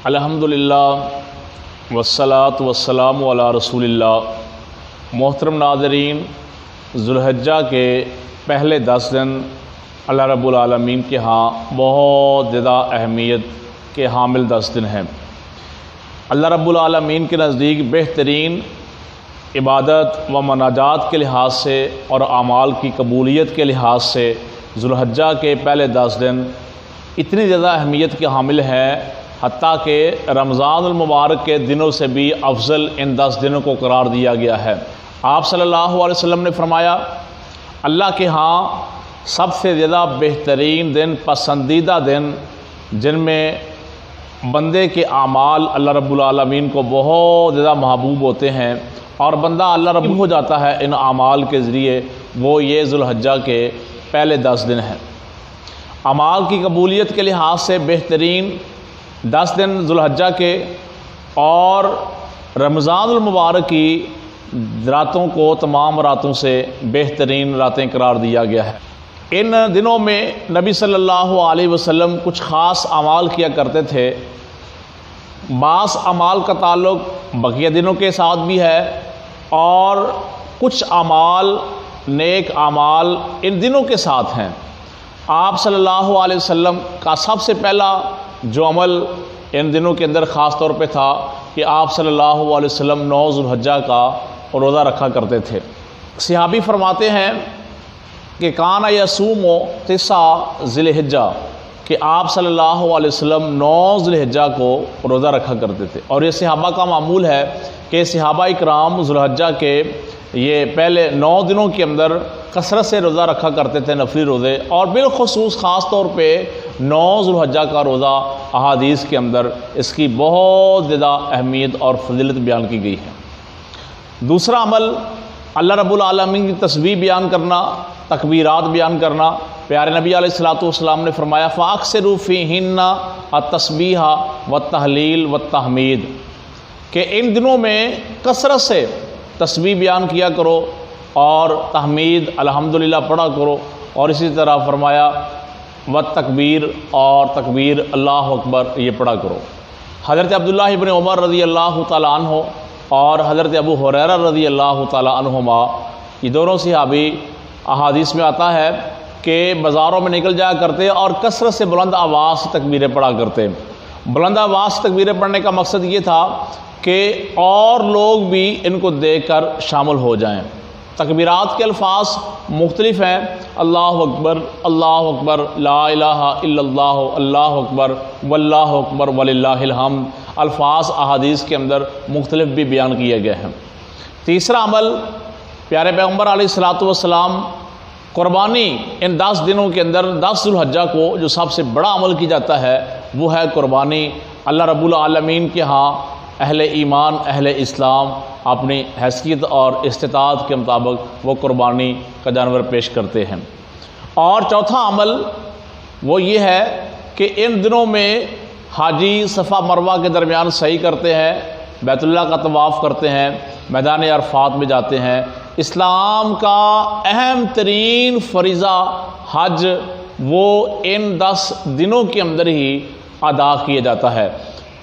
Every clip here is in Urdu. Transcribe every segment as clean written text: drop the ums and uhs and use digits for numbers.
الحمدللہ والصلاة والسلام علی رسول اللہ۔ محترم ناظرین، ذوالحجہ کے پہلے 10 دن اللہ رب العالمین کے ہاں بہت زیادہ اہمیت کے حامل 10 دن ہیں۔ اللہ رب العالمین کے نزدیک بہترین عبادت و مناجات کے لحاظ سے اور اعمال کی قبولیت کے لحاظ سے ذوالحجہ کے پہلے 10 دن اتنی زیادہ اہمیت کے حامل ہیں، حتیٰ کہ رمضان المبارک کے دنوں سے بھی افضل ان 10 دنوں کو قرار دیا گیا ہے۔ آپ صلی اللہ علیہ وسلم نے فرمایا، اللہ کے ہاں سب سے زیادہ بہترین دن، پسندیدہ دن، جن میں بندے کے اعمال اللہ رب العالمین کو بہت زیادہ محبوب ہوتے ہیں اور بندہ اللہ رب ہو جاتا ہے ان اعمال کے ذریعے، وہ یہ ذوالحجہ کے پہلے 10 دن ہیں۔ اعمال کی قبولیت کے لحاظ سے بہترین 10 دن ذوالحجہ کے اور رمضان المبارک کی راتوں کو تمام راتوں سے بہترین راتیں قرار دیا گیا ہے۔ ان دنوں میں نبی صلی اللہ علیہ وسلم کچھ خاص اعمال کیا کرتے تھے۔ بعض اعمال کا تعلق بقیہ دنوں کے ساتھ بھی ہے اور کچھ اعمال، نیک اعمال ان دنوں کے ساتھ ہیں۔ آپ صلی اللہ علیہ وسلم کا سب سے پہلا جو عمل ان دنوں کے اندر خاص طور پہ تھا کہ آپ صلی اللہ علیہ وسلم 9 ذوالحجہ کا روزہ رکھا کرتے تھے۔ صحابی فرماتے ہیں کہ کان یصوم 9 ذوالحجہ، کہ آپ صلی اللہ علیہ وسلم 9 ذوالحجہ کو روزہ رکھا کرتے تھے، اور یہ صحابہ کا معمول ہے کہ صحابہ اکرام ذوالحجہ کے یہ پہلے 9 دنوں کے اندر کثرت سے روزہ رکھا کرتے تھے، نفلی روزے، اور بالخصوص خاص طور پہ 9 ذوالحجہ کا روزہ احادیث کے اندر اس کی بہت زیادہ اہمیت اور فضیلت بیان کی گئی ہے۔ دوسرا عمل اللہ رب العالمین کی تسبیح بیان کرنا، تکبیرات بیان کرنا۔ پیارے نبی علیہ الصلوۃ والسلام نے فرمایا فَأَكْثِرُوا فِيهِنَّ التَّسْبِيحَ وَالتَّهْلِيلَ وَالتَّحْمِيدَ، کہ ان دنوں میں کثرت سے تسبیح بیان کیا کرو اور تحمید الحمدللہ پڑھا کرو، اور اسی طرح فرمایا والتکبیر، اور تکبیر اللہ اکبر یہ پڑھا کرو۔ حضرت عبداللہ ابن عمر رضی اللہ تعالیٰ عنہ اور حضرت ابو ہریرہ رضی اللہ تعالیٰ عنہما، یہ دونوں صحابی، احادیث میں آتا ہے کہ بازاروں میں نکل جایا کرتے اور کثرت سے بلند آواز سے تکبیریں پڑھا کرتے۔ بلند آواز سے تکبیریں پڑھنے کا مقصد یہ تھا کہ اور لوگ بھی ان کو دیکھ کر شامل ہو جائیں۔ تکبیرات کے الفاظ مختلف ہیں، اللہ اکبر، لا الہ الا اللہ، اللہ اکبر، واللہ اکبر وللہ الحمد، الفاظ احادیث کے اندر مختلف بھی بیان کیے گئے ہیں۔ تیسرا عمل پیارے پیغمبر علیہ الصلوۃ والسلام قربانی، ان 10 دنوں کے اندر 10 ذوالحجہ کو جو سب سے بڑا عمل کی جاتا ہے وہ ہے قربانی۔ اللہ رب العالمین کے ہاں اہل ایمان، اہل اسلام اپنی حیثیت اور استطاعت کے مطابق وہ قربانی کا جانور پیش کرتے ہیں۔ اور چوتھا عمل وہ یہ ہے کہ ان دنوں میں حاجی صفا مروہ کے درمیان سعی کرتے ہیں، بیت اللہ کا طواف کرتے ہیں، میدان عرفات میں جاتے ہیں۔ اسلام کا اہم ترین فریضہ حج وہ ان 10 دنوں کے اندر ہی ادا کیا جاتا ہے۔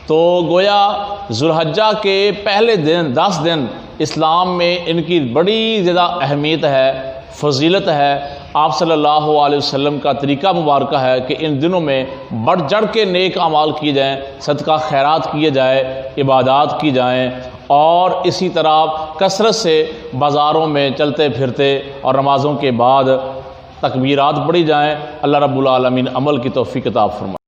تو گویا ذوالحجہ کے پہلے 10 دن اسلام میں ان کی بڑی زیادہ اہمیت ہے، فضیلت ہے۔ آپ صلی اللہ علیہ وسلم کا طریقہ مبارکہ ہے کہ ان دنوں میں بڑھ چڑھ کے نیک اعمال کیے جائیں، صدقہ خیرات کیے جائیں، عبادات کی جائیں، اور اسی طرح کثرت سے بازاروں میں چلتے پھرتے اور نمازوں کے بعد تکبیرات پڑھی جائیں۔ اللہ رب العالمین عمل کی توفیق عطا فرمائے۔